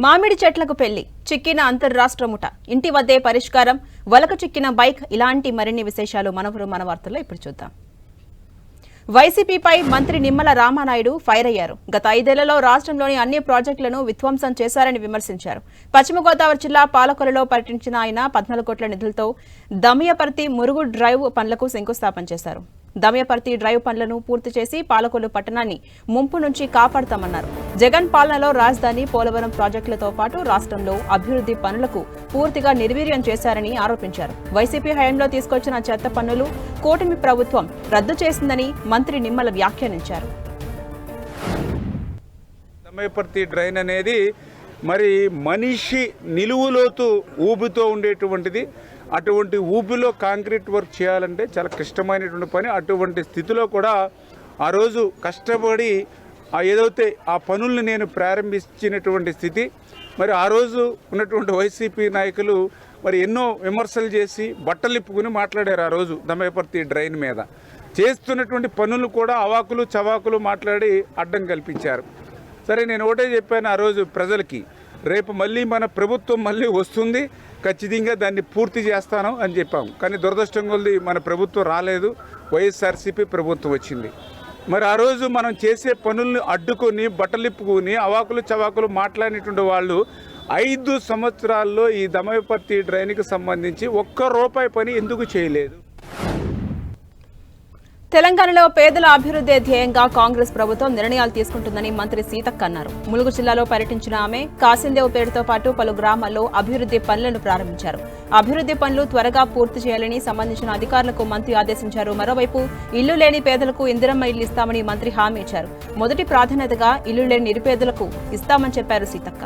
మామిడి చెట్లకు పెళ్లి చిక్కిన అంతర్రాష్ట్ర ముఠ ఇంటి వద్దే పరిష్కారం వలకు చిక్కిన బైక్ ఇలాంటి మరిన్ని విశేషాలు మన వార్తల్లో ఇప్పుడు చూద్దాం. వైసీపీపై మంత్రి నిమ్మల రామానాయుడు ఫైర్ అయ్యారు. గత 5 ఏళ్లలో రాష్ట్రంలోని అన్ని ప్రాజెక్టులను విధ్వంసం చేశారని విమర్శించారు. పశ్చిమ గోదావరి జిల్లా పాలకొల్లులో పర్యటించిన ఆయన 14 కోట్ల నిధులతో దమయపర్తి మురుగు డ్రైవ్ పనులకు శంకుస్థాపన చేశారు. దమయపర్తి డ్రైవ్ పనులను పూర్తి చేసి పాలకొల్లు పట్టణాన్ని ముంపు నుంచి కాపాడుతామన్నారు. జగన్ పాలనలో రాజధాని పోలవరం ప్రాజెక్టులతో పాటు రాష్ట్రంలో అభివృద్ధి పనులకు పూర్తిగా నిర్వీర్యం చేశారని ఆరోపించారు. వైసీపీ హయాంలో తీసుకొచ్చిన చెత్త పన్నులు కూటమి ప్రభుత్వం రద్దు చేసిందని మంత్రి నిమ్మల వ్యాఖ్యానించారు. దమయపర్తి డ్రైన్ అనేది మరి మనిషి నిలువులోతు ఊబితో ఉండేటువంటిది. అటువంటి ఊబిలో కాంక్రీట్ వర్క్ చేయాలంటే చాలా కష్టమైనటువంటి పని. అటువంటి స్థితిలో కూడా ఆ రోజు కష్టపడి ఏదైతే ఆ పనుల్ని నేను ప్రారంభించినటువంటి స్థితి. మరి ఆ రోజు ఉన్నటువంటి వైసీపీ నాయకులు మరి ఎన్నో విమర్శలు చేసి బట్టలిప్పుకుని మాట్లాడారు. ఆ రోజు దమయపర్తి డ్రైన్ మీద చేస్తున్నటువంటి పనులు కూడా అవాకులు చవాకులు మాట్లాడి అడ్డం కల్పించారు. సరే, నేను ఒకటే చెప్పాను ఆ రోజు ప్రజలకి, రేపు మళ్ళీ మన ప్రభుత్వం మళ్ళీ వస్తుంది, ఖచ్చితంగా దాన్ని పూర్తి చేస్తాను అని చెప్పాము. కానీ దురదృష్టం కొద్దీ మన ప్రభుత్వం రాలేదు, వైఎస్ఆర్సీపీ ప్రభుత్వం వచ్చింది. మరి ఆ రోజు మనం చేసే పనులను అడ్డుకొని బట్టలిప్పుకొని అవాకులు చవాకులు మాట్లాడినటువంటి వాళ్ళు 5 సంవత్సరాల్లో ఈ దమయపర్తి డ్రైన్కి సంబంధించి ₹1 పని ఎందుకు చేయలేదు? తెలంగాణలో పేదల అభివృద్ధి ధ్యేయంగా కాంగ్రెస్ ప్రభుత్వం నిర్ణయాలు తీసుకుంటుందని మంత్రి సీతక్క అన్నారు. ములుగు జిల్లాలో పర్యటించిన ఆమె కాసిందేవ్ పేరుతో పాటు పలు గ్రామాల్లో అభివృద్ధి పనులను ప్రారంభించారు. అభివృద్ధి పనులు త్వరగా పూర్తి చేయాలని సంబంధించిన అధికారులకు మంత్రి ఆదేశించారు. మరోవైపు ఇల్లు లేని పేదలకు ఇందిరమ్మ ఇల్లు ఇస్తామని మంత్రి హామీ ఇచ్చారు. మొదటి ప్రాధాన్యతగా ఇల్లు లేని నిరుపేదలకు ఇస్తామని చెప్పారు సీతక్క.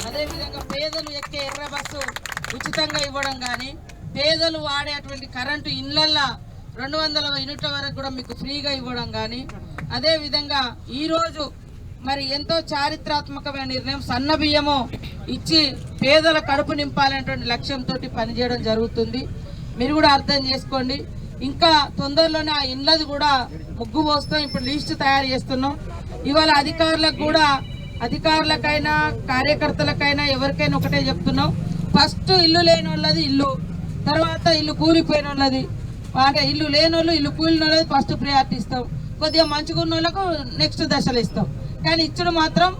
అదేవిధంగా పేదలు ఎక్కే ఎర్ర బస్సు ఉచితంగా ఇవ్వడం కానీ, పేదలు వాడేటువంటి కరెంటు ఇళ్లల్లో 200 యూనిట్ల వరకు కూడా మీకు ఫ్రీగా ఇవ్వడం కానీ, అదేవిధంగా ఈరోజు మరి ఎంతో చారిత్రాత్మకమైన నిర్ణయం సన్న బియ్యము ఇచ్చి పేదల కడుపు నింపాలనేటువంటి లక్ష్యంతో పనిచేయడం జరుగుతుంది. మీరు కూడా అర్థం చేసుకోండి. ఇంకా తొందరలోనే ఆ ఇళ్ళది కూడా ముగ్గు పోస్తాం. ఇప్పుడు లిస్టు తయారు చేస్తున్నాం. ఇవాళ అధికారులకైనా కార్యకర్తలకైనా ఎవరికైనా ఒకటే చెప్తున్నాం, ఫస్ట్ ఇల్లు లేని వాళ్ళది ఇల్లు, తర్వాత ఇల్లు కూలిపోయిన వాళ్ళది, అంటే ఇల్లు లేని వాళ్ళు ఇల్లు కూలిన వాళ్ళది ఫస్ట్ ప్రియారిటీ ఇస్తాం. కొద్దిగా మంచిగా ఉన్న వాళ్ళకు నెక్స్ట్ దశలు ఇస్తాం. కానీ ఇచ్చుడు మాత్రం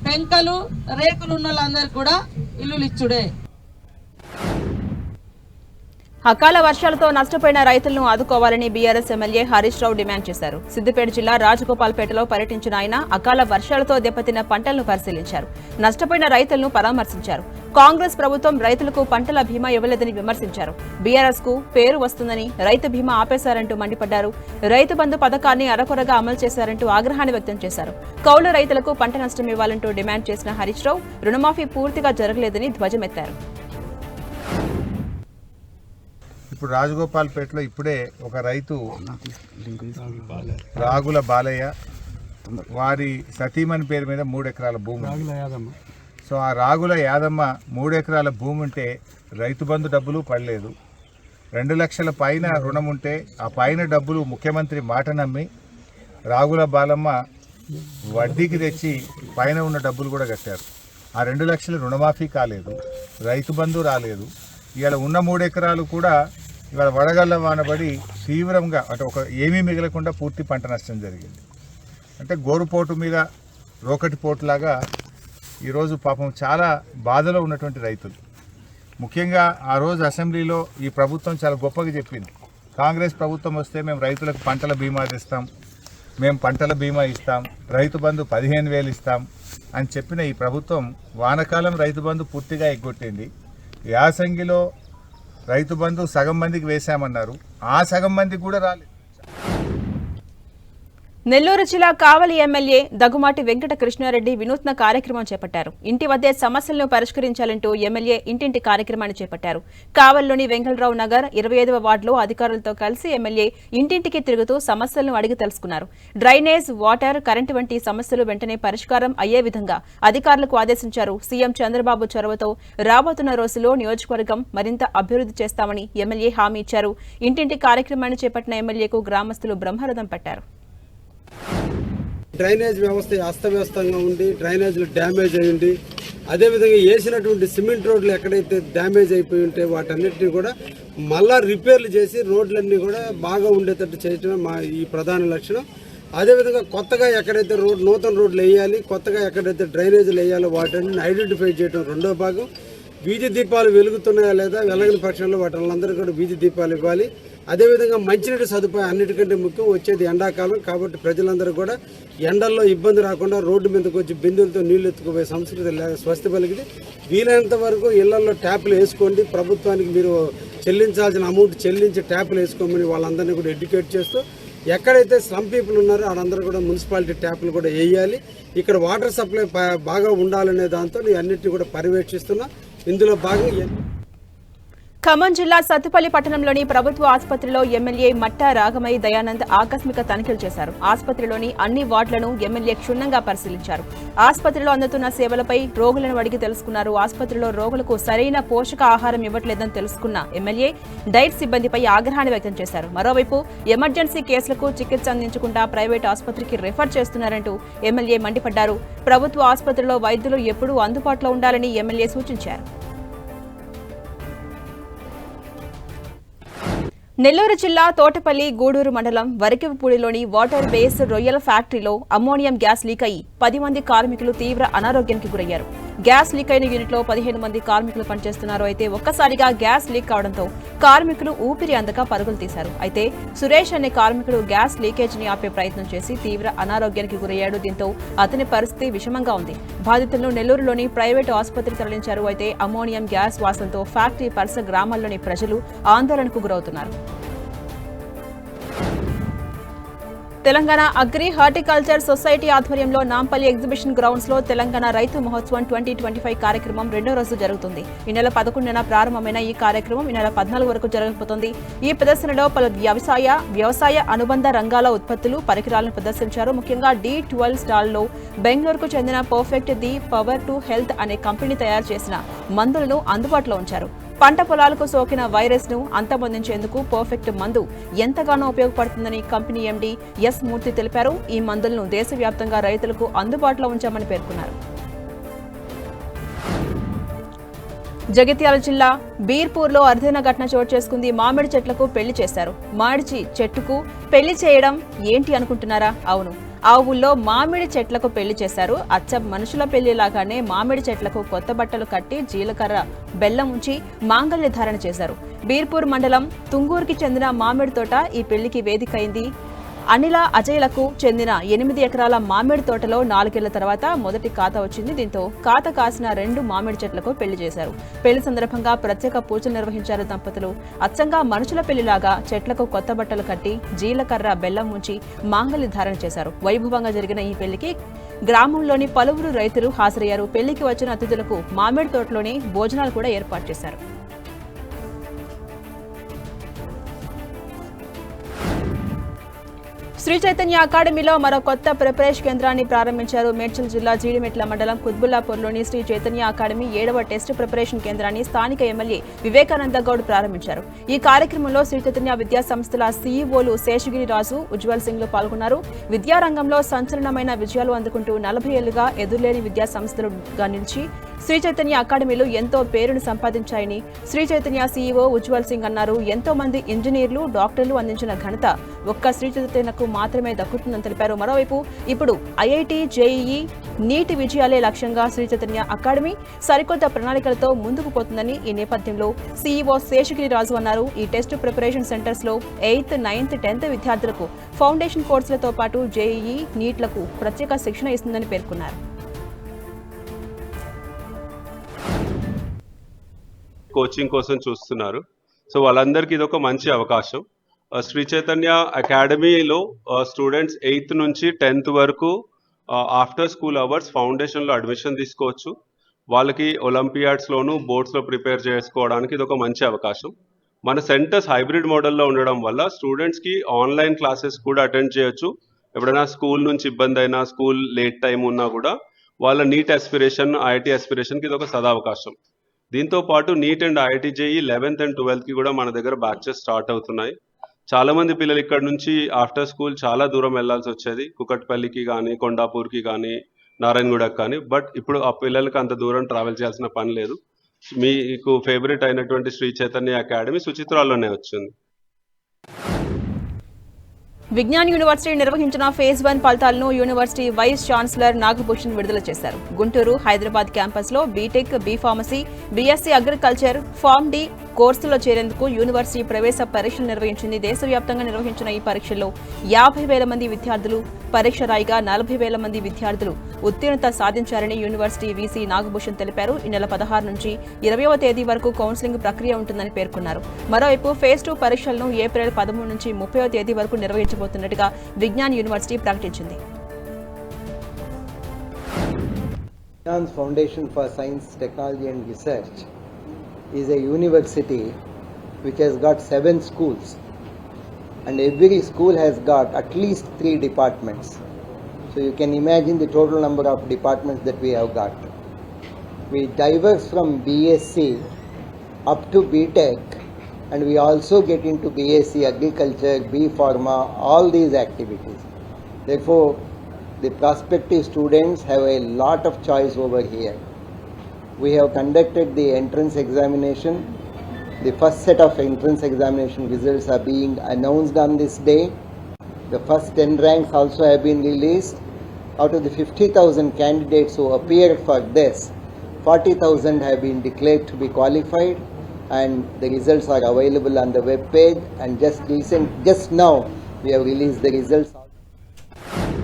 పెంకలు రేకులు ఉన్న వాళ్ళందరికీ కూడా ఇల్లులు ఇచ్చుడే. అకాల వర్షాలతో నష్టపోయిన రైతులను ఆదుకోవాలని BRS MLA Harish Rao demand చేశారు. సిద్దిపేట జిల్లా రాజగోపాల్పేటలో పర్యటించిన ఆయన అకాల వర్షాలతో దెబ్బతిన్న పంటలను పరిశీలించారు. నష్టపోయిన రైతులను పరామర్శించారు. కాంగ్రెస్ ప్రభుత్వం రైతులకు పంటల బీమా ఇవ్వలేదని విమర్శించారు. బీఆర్ఎస్ కు పేరు వస్తుందని రైతు బీమా ఆపేశారంటూ మండిపడ్డారు. రైతు బంధు పథకాన్ని అరకొరగా అమలు చేశారంటూ ఆగ్రహాన్ని వ్యక్తం చేశారు. కౌలు రైతులకు పంట నష్టం ఇవ్వాలంటూ డిమాండ్ చేసిన హరీష్ రావు రుణమాఫీ పూర్తిగా జరగలేదని ధ్వజమెత్తారు. ఇప్పుడు రాజగోపాల్పేటలో ఇప్పుడే ఒక రైతు రాగుల బాలయ్య, వారి సతీమణి పేరు మీద 3 ఎకరాల భూమి. సో ఆ రాగుల యాదమ్మ 3 ఎకరాల భూమి ఉంటే రైతు బంధు డబ్బులు పడలేదు. 2 లక్షల పైన రుణం ఉంటే ఆ పైన డబ్బులు ముఖ్యమంత్రి మాట నమ్మి రాగుల బాలమ్మ వడ్డీకి తెచ్చి పైన ఉన్న డబ్బులు కూడా కట్టారు. ఆ 2 లక్షలు రుణమాఫీ కాలేదు, రైతు బంధు రాలేదు. ఇవాళ ఉన్న 3 ఎకరాలు కూడా ఇవాళ వడగళ్ళ వానబడి తీవ్రంగా అంటే ఏమీ మిగలకుండా పూర్తి పంట నష్టం జరిగింది. అంటే గోరుపోటు మీద రోకటి పోటులాగా ఈరోజు పాపం చాలా బాధలో ఉన్నటువంటి రైతులు. ముఖ్యంగా ఆ రోజు అసెంబ్లీలో ఈ ప్రభుత్వం చాలా గొప్పగా చెప్పింది, కాంగ్రెస్ ప్రభుత్వం వస్తే మేము రైతులకు పంటల బీమా ఇస్తాం, మేము పంటల బీమా ఇస్తాం, రైతు బంధు 15,000 ఇస్తాం అని చెప్పిన ఈ ప్రభుత్వం వానకాలం రైతు బంధు పూర్తిగా ఎగ్గొట్టింది. యాసంగిలో రైతు బంధు సగం మందికి వేశామన్నారు, ఆ సగం మందికి కూడా రాలేదు. నెల్లూరు జిల్లా కావలి ఎమ్మెల్యే దగ్గుమాటి వెంకట కృష్ణారెడ్డి వినూత్న కార్యక్రమం చేపట్టారు. ఇంటి వద్దే సమస్యలను పరిష్కరించాలంటూ ఎమ్మెల్యే ఇంటింటి కార్యక్రమాన్ని చేపట్టారు. కావలిలోని వెంకటరావు నగర్ 25వ వార్డులో అధికారులతో కలిసి ఎమ్మెల్యే ఇంటింటికి తిరుగుతూ సమస్యలను అడిగి తెలుసుకున్నారు. డ్రైనేజ్, వాటర్, కరెంటు వంటి సమస్యలు వెంటనే పరిష్కారం అయ్యే విధంగా అధికారులకు ఆదేశించారు. సీఎం చంద్రబాబు చొరవతో రాబోతున్న రోజుల్లో నియోజకవర్గం మరింత అభివృద్ధి చేస్తామని ఎమ్మెల్యే హామీ ఇచ్చారు. ఇంటింటి కార్యక్రమాన్ని చేపట్టిన ఎమ్మెల్యేకు గ్రామస్తులు బ్రహ్మరథం పట్టారు. డ్రైనేజ్ వ్యవస్థ అస్తవ్యస్తంగా ఉండి డ్రైనేజ్లు డ్యామేజ్ అయ్యింది. అదేవిధంగా వేసినటువంటి సిమెంట్ రోడ్లు ఎక్కడైతే డ్యామేజ్ అయిపోయి ఉంటే వాటన్నిటిని కూడా మళ్ళా రిపేర్లు చేసి రోడ్లన్నీ కూడా బాగా ఉండేటట్టు చేయటమే మా ఈ ప్రధాన లక్ష్యం. అదేవిధంగా కొత్తగా ఎక్కడైతే నూతన రోడ్లు వేయాలి, కొత్తగా ఎక్కడైతే డ్రైనేజీలు వేయాలో వాటిని ఐడెంటిఫై చేయడం రెండో భాగం. వీధి దీపాలు వెలుగుతున్నాయా లేదా, వెలగని పక్షంలో వాటిలందరూ కూడా వీధి దీపాలు ఇవ్వాలి. అదేవిధంగా మంచినీటి సదుపాయం అన్నిటికంటే ముఖ్యం. వచ్చేది ఎండాకాలం కాబట్టి ప్రజలందరూ కూడా ఎండల్లో ఇబ్బంది రాకుండా రోడ్డు మీదకి వచ్చి బిందులతో నీళ్లు ఎత్తుకుపోయే సంస్కృతి స్వస్తి పలికింది. వీలైనంత వరకు ఇళ్లలో ట్యాపులు వేసుకోండి. ప్రభుత్వానికి మీరు చెల్లించాల్సిన అమౌంట్ చెల్లించి ట్యాపులు వేసుకోమని వాళ్ళందరినీ కూడా ఎడ్యుకేట్ చేస్తూ, ఎక్కడైతే స్లమ్ పీపుల్ ఉన్నారో వాళ్ళందరూ కూడా మున్సిపాలిటీ ట్యాపులు కూడా వేయాలి. ఇక్కడ వాటర్ సప్లై బాగా ఉండాలనే దాంతో అన్నిటిని కూడా పర్యవేక్షిస్తున్నా. ఇందులో భాగంగా ఖమ్మం జిల్లా సత్తుపల్లి పట్టణంలోని ప్రభుత్వ ఆసుపత్రిలో ఎమ్మెల్యే మట్టా రాగమయ్య దయానంద్ ఆకస్మిక తనిఖీలు చేశారు. ఆసుపత్రిలోని అన్ని వార్డులను ఎమ్మెల్యే క్షుణ్ణంగా పరిశీలించారు. ఆసుపత్రిలో అందుతున్న సేవలపై రోగులను అడిగి తెలుసుకున్నారు. ఆసుపత్రిలో రోగులకు సరైన పోషక ఆహారం ఇవ్వట్లేదని తెలుసుకున్న ఎమ్మెల్యే డైట్ సిబ్బందిపై ఆగ్రహాన్ని వ్యక్తం చేశారు. మరోవైపు ఎమర్జెన్సీ కేసులకు చికిత్స అందించకుండా ప్రైవేట్ ఆసుపత్రికి రిఫర్ చేస్తున్నారంటూ ఎమ్మెల్యే మండిపడ్డారు. ప్రభుత్వ ఆసుపత్రిలో వైద్యులు ఎప్పుడూ అందుబాటులో ఉండాలని ఎమ్మెల్యే సూచించారు. నెల్లూరు జిల్లా తోటపల్లి గూడూరు మండలం వరికివపూడిలోని వాటర్ బేస్ రొయ్యల ఫ్యాక్టరీలో అమ్మోనియం గ్యాస్ లీక్ అయి 10 మంది కార్మికులు తీవ్ర అనారోగ్యానికి గురయ్యారు. గ్యాస్ లీక్ అయిన యూనిట్లో 15 మంది కార్మికులు పనిచేస్తున్నారు. అయితే ఒక్కసారిగా గ్యాస్ లీక్ కావడంతో కార్మికులు ఊపిరి అందక పరుగులు తీశారు. అయితే సురేష్ అనే కార్మికుడు గ్యాస్ లీకేజ్ ని ఆపే ప్రయత్నం చేసి తీవ్ర అనారోగ్యానికి గురయ్యాడు. దీంతో అతని పరిస్థితి విషమంగా ఉంది. బాధితులను నెల్లూరులోని ప్రైవేటు ఆసుపత్రికి తరలించారు. అయితే అమ్మోనియం గ్యాస్ వాసనతో ఫ్యాక్టరీ పరిసర గ్రామాల్లోని ప్రజలు ఆందోళనకు గురవుతున్నారు. తెలంగాణ అగ్రి హార్టికల్చర్ సొసైటీ ఆధ్వర్యంలో నాంపల్లి ఎగ్జిబిషన్ గ్రౌండ్స్ లో తెలంగాణ రైతు మహోత్సవం 2025 కార్యక్రమం రెండో రోజు జరుగుతుంది. ఈ నెల 11న ప్రారంభమైన ఈ కార్యక్రమం ఈ నెల 14 వరకు జరగబోతోంది. ఈ ప్రదర్శనలో పలు వ్యవసాయ అనుబంధ రంగాల ఉత్పత్తులు, పరికరాలను ప్రదర్శించారు. ముఖ్యంగా D12 స్టాల్లో బెంగళూరుకు చెందిన perfect the power to health అనే కంపెనీ తయారు చేసిన మందులను అందుబాటులో ఉంచారు. పంట పొలాలకు సోకిన వైరస్ ను అంతమొందించేందుకు పర్ఫెక్ట్ మందు ఎంతగానో ఉపయోగపడుతుందని కంపెనీ ఎండీ ఎస్ మూర్తి తెలిపారు. ఈ మందులను దేశవ్యాప్తంగా రైతులకు అందుబాటులో ఉంచామని పేర్కొన్నారు. జగిత్యాల జిల్లా బీర్పూర్లో అరుదైన ఘటన చోటు చేసుకుంది. మామిడి చెట్లకు పెళ్లి చేశారు. మామిడి చెట్టుకు పెళ్లి చేయడం ఏంటి అనుకుంటున్నారా? అవును, ఆ ఊళ్ళో మామిడి చెట్లకు పెళ్లి చేశారు. అచ్చం మనుషుల పెళ్లిలాగానే మామిడి చెట్లకు కొత్త బట్టలు కట్టి జీలకర్ర బెల్లం ఉంచి మాంగళ్య ధారణ చేశారు. బీర్పూర్ మండలం తుంగూరుకి చెందిన మామిడి తోట ఈ పెళ్లికి వేదికైంది. అనిల అజయ్లకు చెందిన 8 ఎకరాల మామిడి తోటలో 4 ఏళ్ల తర్వాత మొదటి కాత వచ్చింది. దీంతో కాత కాసిన 2 మామిడి చెట్లకు పెళ్లి చేశారు. పెళ్లి సందర్భంగా ప్రత్యేక పూజలు నిర్వహించారు దంపతులు. అచ్చంగా మనుషుల పెళ్లిలాగా చెట్లకు కొత్త బట్టలు కట్టి జీలకర్ర బెల్లం ఉంచి మాంగళ్య ధారణ చేశారు. వైభవంగా జరిగిన ఈ పెళ్లికి గ్రామంలోని పలువురు రైతులు హాజరయ్యారు. పెళ్లికి వచ్చిన అతిథులకు మామిడి తోటలోనే భోజనాలు కూడా ఏర్పాటు చేశారు. శ్రీ చైతన్య అకాడమీలో మరో కొత్త ప్రిపరేషన్ కేంద్రాన్ని ప్రారంభించారు. మేడ్చల్ జిల్లా జీడిమెట్ల మండలం కుత్బుల్లాపూర్లోని శ్రీ చైతన్య అకాడమీ 7వ టెస్ట్ ప్రిపరేషన్ కేంద్రాన్ని స్థానిక ఎమ్మెల్యే వివేకానంద గౌడ్ ప్రారంభించారు. ఈ కార్యక్రమంలో శ్రీ చైతన్య విద్యా సంస్థల సీఈఓలు శేషగిరి రాజు, ఉజ్వల్ సింగ్లు పాల్గొన్నారు. విద్యారంగంలో సంచలనమైన విజయాలు అందుకుంటూ 40 ఏళ్లుగా ఎదురులేని విద్యా సంస్థలుగా నిలిచి శ్రీ చైతన్య అకాడమీలు ఎంతో పేరును సంపాదించాయని శ్రీ చైతన్య సీఈఓ ఉజ్వల్ సింగ్ అన్నారు. ఎంతో మంది ఇంజనీర్లు, డాక్టర్లు అందించిన ఘనత ఒక్క శ్రీ చైతన్యకు మాత్రమే దక్కుతుందని తెలిపారు. మరోవైపు ఇప్పుడు ఐఐటి, జేఈఈ, నీట్ విజయాలే లక్ష్యంగా శ్రీ చైతన్య అకాడమీ సరికొత్త ప్రణాళికలతో ముందుకు పోతుందని ఈ నేపథ్యంలో సీఈఓ శేషగిరి రాజు అన్నారు. ఈ టెస్ట్ ప్రిపరేషన్ సెంటర్స్ లో 8th, 9th, 10th విద్యార్థులకు ఫౌండేషన్ కోర్సులతో పాటు జేఈఈ, నీట్లకు ప్రత్యేక శిక్షణ ఇస్తుందని పేర్కొన్నారు. కోచింగ్ కోసం చూస్తున్నారు. సో వాళ్ళందరికీ ఇది ఒక మంచి అవకాశం. శ్రీ చైతన్య అకాడమీలో స్టూడెంట్స్ 8th నుంచి 10th వరకు ఆఫ్టర్ స్కూల్ అవర్స్ ఫౌండేషన్లో అడ్మిషన్ తీసుకోవచ్చు. వాళ్ళకి ఒలింపియాడ్స్లోను, బోర్డ్స్లో ప్రిపేర్ చేసుకోవడానికి ఇది ఒక మంచి అవకాశం. మన సెంటర్స్ హైబ్రిడ్ మోడల్లో ఉండడం వల్ల స్టూడెంట్స్కి ఆన్లైన్ క్లాసెస్ కూడా అటెండ్ చేయొచ్చు. ఎప్పుడైనా స్కూల్ నుంచి ఇబ్బంది అయినా, స్కూల్ లేట్ టైం ఉన్నా కూడా వాళ్ళ నీట్ ఆస్పిరేషన్, ఐఐటి ఆస్పిరేషన్కి ఇది ఒక సదావకాశం. దీంతో పాటు NEET and IIT JEE 11th and 12th కూడా మన దగ్గర బ్యాచెస్ స్టార్ట్ అవుతున్నాయి. చాలామంది పిల్లలు ఇక్కడ నుంచి ఆఫ్టర్ స్కూల్ చాలా దూరం వెళ్ళాల్సి వచ్చేది, కుకట్పల్లికి కానీ కొండాపూర్కి కానీ నారాయణగూడకి కానీ. బట్ ఇప్పుడు ఆ పిల్లలకి అంత దూరం ట్రావెల్ చేయాల్సిన పని లేదు. మీకు ఫేవరెట్ అయినటువంటి శ్రీ చైతన్య అకాడమీ సుచిత్రాల్లోనే వచ్చింది. విజ్ఞాన్ యూనివర్సిటీ నిర్వహించిన ఫేజ్ 1 ఫలితాలను యూనివర్సిటీ వైస్ ఛాన్సలర్ నాగభూషణ్ విడుదల చేశారు. గుంటూరు, హైదరాబాద్ క్యాంపస్లో BTech, BPharmacy, BSc agriculture, pharm D కోర్సులో చేరేందుకు యూనివర్సిటీ ప్రవేశ పరీక్షలు నిర్వహించింది. దేశవ్యాప్తంగా నిర్వహించిన ఈ పరీక్షల్లో 50,000 మంది విద్యార్థులు పరీక్ష రాయిగా 40,000 మంది విద్యార్థులు ఉత్తీర్ణత సాధించారని యూనివర్సిటీ వీసీ నాగభూషణ్ తెలిపారు. ఈ నెల 16 నుంచి 20వ తేదీ వరకు కౌన్సిలింగ్ ప్రక్రియ ఉంటుందని పేర్కొన్నారు. మరోవైపు ఫేజ్ 2 పరీక్షలను ఏప్రిల్ 13 నుంచి 30వ తేదీ వరకు నిర్వహించబోతున్నట్టుగా విజ్ఞాన్ యూనివర్సిటీ ప్రకటించింది. Foundation for Science, Technology and Research is a university which has got 7 schools, and every school has got at least 3 departments. So you can imagine the total number of departments that we have got. We diverge from BSc up to BTech, and we also get into BSc Agriculture, B Pharma, all these activities. Therefore, the prospective students have a lot of choice over here. We have conducted the entrance examination. The first set of entrance examination results are being announced on this day. The first 10 ranks also have been released. Out of the 50,000 candidates who appeared for this, 40,000 have been declared to be qualified, and the results are available on the web page. And just now we have released the results.